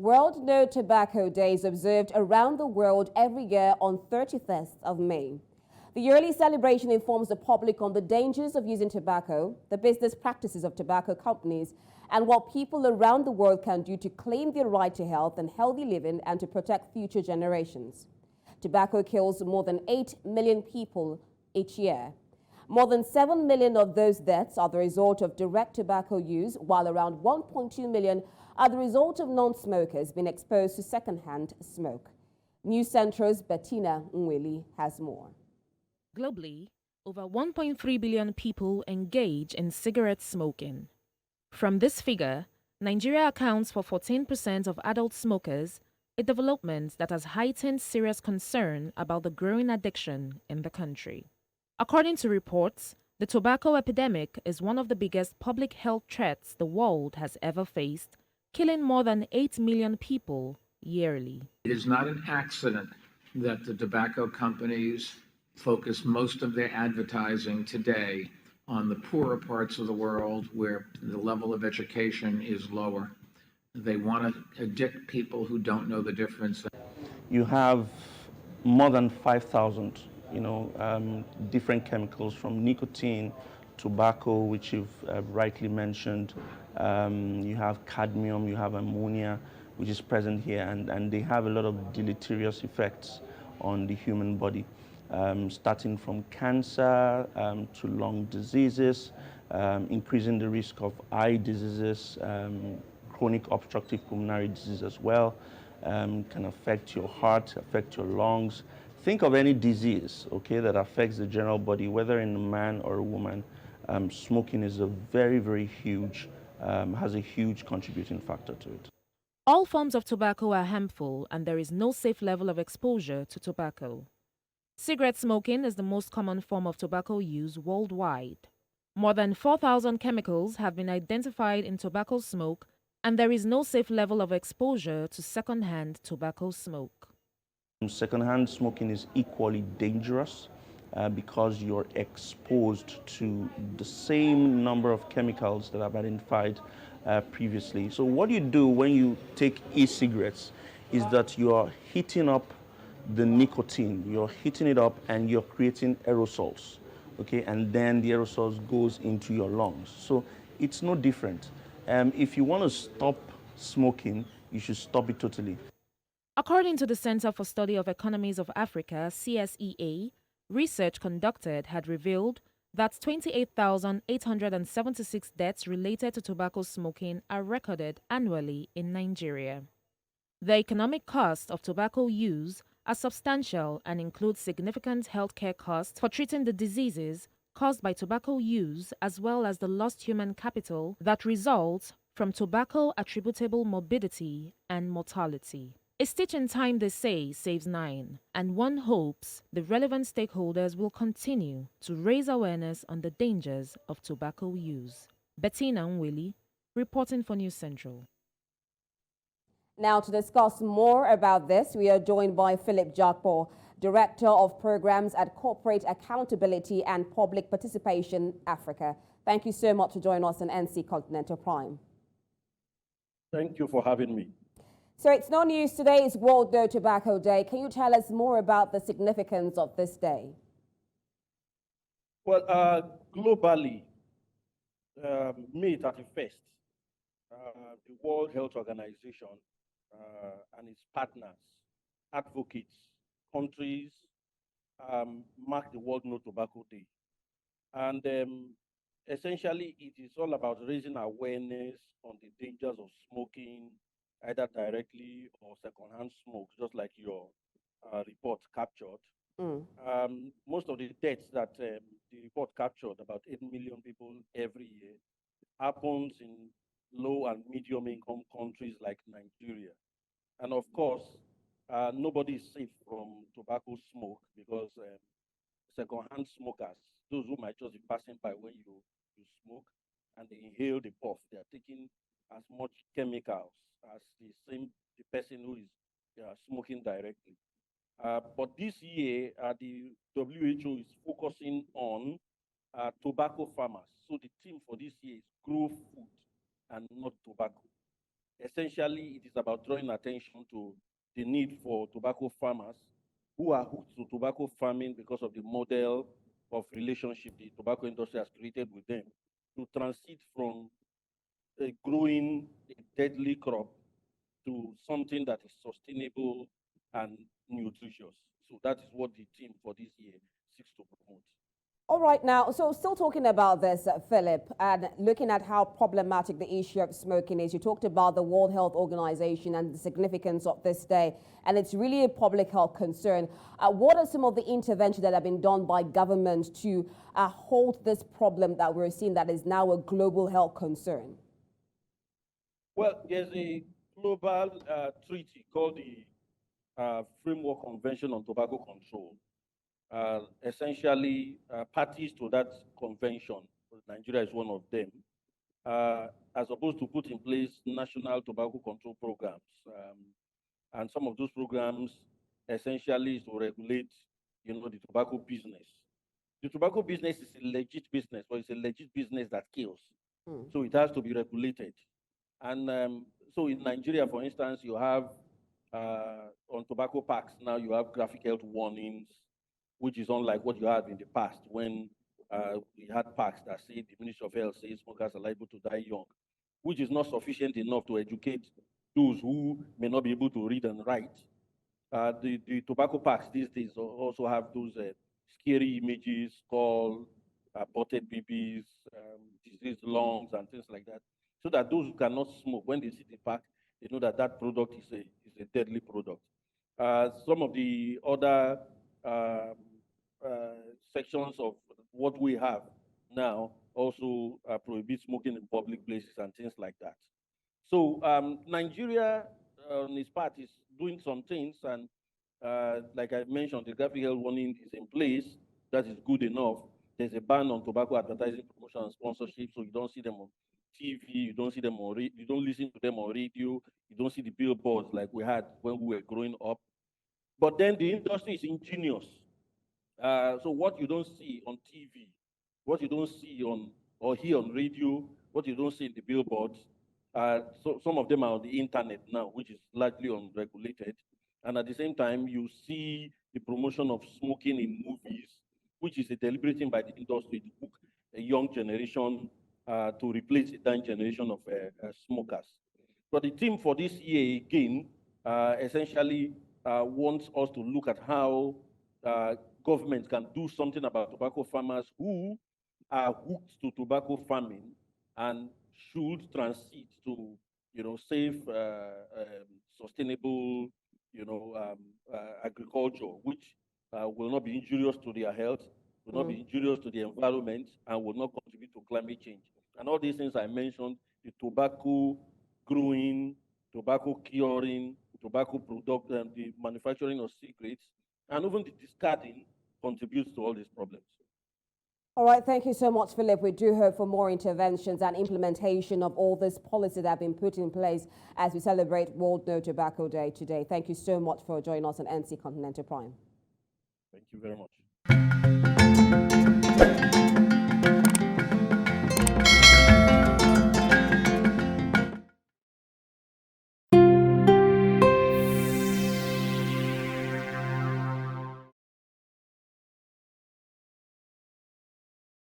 World No Tobacco Day is observed around the world every year on 31st of May. The yearly celebration informs the public on the dangers of using tobacco, the business practices of tobacco companies, and what people around the world can do to claim their right to health and healthy living and to protect future generations. Tobacco kills more than 8 million people each year. More than 7 million of those deaths are the result of direct tobacco use, while around 1.2 million are the result of non-smokers being exposed to secondhand smoke. News Central's Bettina Nwelih has more. Globally, over 1.3 billion people engage in cigarette smoking. From this figure, Nigeria accounts for 14% of adult smokers, a development that has heightened serious concern about the growing addiction in the country. According to reports, the tobacco epidemic is one of the biggest public health threats the world has ever faced, killing more than 8 million people yearly. It is not an accident that the tobacco companies focus most of their advertising today on the poorer parts of the world where the level of education is lower. They want to addict people who don't know the difference. You have more than 5,000, different chemicals from nicotine, tobacco, which you've rightly mentioned. You have cadmium, you have ammonia, which is present here, and they have a lot of deleterious effects on the human body, starting from cancer to lung diseases, increasing the risk of eye diseases, chronic obstructive pulmonary disease as well, can affect your heart, affect your lungs. Think of any disease, that affects the general body, whether in a man or a woman. Smoking is a very, very huge, has a huge contributing factor to it. All forms of tobacco are harmful, and there is no safe level of exposure to tobacco. Cigarette smoking is the most common form of tobacco use worldwide. More than 4,000 chemicals have been identified in tobacco smoke, and there is no safe level of exposure to secondhand tobacco smoke. Secondhand smoking is equally dangerous because you're exposed to the same number of chemicals that I've identified previously. So what you do when you take e-cigarettes is that you are heating up the nicotine, you're heating it up and you're creating aerosols, and then the aerosols goes into your lungs. So it's no different. If you want to stop smoking, you should stop it totally. According to the Center for Study of Economies of Africa, CSEA, research conducted had revealed that 28,876 deaths related to tobacco smoking are recorded annually in Nigeria. The economic costs of tobacco use are substantial and include significant healthcare costs for treating the diseases caused by tobacco use, as well as the lost human capital that results from tobacco attributable morbidity and mortality. A stitch in time, they say, saves 9, and one hopes the relevant stakeholders will continue to raise awareness on the dangers of tobacco use. Bettina Nwelih, reporting for News Central. Now, to discuss more about this, we are joined by Philip Jakpor, Director of Programs at Corporate Accountability and Public Participation Africa. Thank you so much for joining us on NC Continental Prime. Thank you for having me. So it's no news, today is World No Tobacco Day. Can you tell us more about the significance of this day? Well, globally, May 31st, the World Health Organization and its partners, advocates, countries mark the World No Tobacco Day. And essentially, it is all about raising awareness on the dangers of smoking, either directly or secondhand smoke, just like your report captured. Most of the deaths that the report captured, about 8 million people every year, happens in low and medium income countries like Nigeria. And of course, nobody is safe from tobacco smoke because secondhand smokers, those who might just be passing by when you smoke and they inhale the puff, they are taking as much chemicals as the person who is smoking directly. But this year, the WHO is focusing on tobacco farmers. So the theme for this year is grow food and not tobacco. Essentially, it is about drawing attention to the need for tobacco farmers who are hooked to tobacco farming because of the model of relationship the tobacco industry has created with them, to transit from growing a deadly crop to something that is sustainable and nutritious. So that is what the team for this year seeks to promote. All right, now, so still talking about this, Philip, and looking at how problematic the issue of smoking is. You talked about the World Health Organization and the significance of this day, and it's really a public health concern. What are some of the interventions that have been done by government to hold this problem that we're seeing that is now a global health concern? Well, there's a global treaty called the Framework Convention on Tobacco Control. Essentially, parties to that convention, Nigeria is one of them, are supposed to put in place national tobacco control programs. And some of those programs essentially is to regulate, the tobacco business. The tobacco business is a legit business, but it's a legit business that kills. So it has to be regulated. And so in Nigeria, for instance, you have on tobacco packs now you have graphic health warnings, which is unlike what you had in the past when we had packs that say the Ministry of Health says smokers are liable to die young, which is not sufficient enough to educate those who may not be able to read and write. The tobacco packs these days also have those scary images called aborted babies, diseased lungs, and things like that, so that those who cannot smoke, when they see the pack, they know that that product is a deadly product. Some of the other sections of what we have now also prohibit smoking in public places and things like that. So Nigeria, on its part, is doing some things, and like I mentioned, the graphic health warning is in place. That is good enough. There's a ban on tobacco advertising, promotion, and sponsorship, so you don't see them on TV, you don't see them on you don't listen to them on radio, you don't see the billboards like we had when we were growing up. But then the industry is ingenious. So what you don't see on TV, what you don't see on or hear on radio, what you don't see in the billboards, so some of them are on the internet now, which is largely unregulated. And at the same time, you see the promotion of smoking in movies, which is a deliberate thing by the industry to hook a young generation to replace a dying generation of smokers. But the theme for this year again essentially wants us to look at how government can do something about tobacco farmers who are hooked to tobacco farming and should transit to, safe, sustainable, agriculture, which will not be injurious to their health, will not be injurious to the environment, and will not contribute to climate change. And all these things I mentioned, the tobacco growing, tobacco curing, tobacco product, the manufacturing of cigarettes, and even the discarding contributes to all these problems. All right, thank you so much, Philip. We do hope for more interventions and implementation of all this policy that have been put in place as we celebrate World No Tobacco Day today. Thank you so much for joining us on NC Continental Prime. Thank you very much.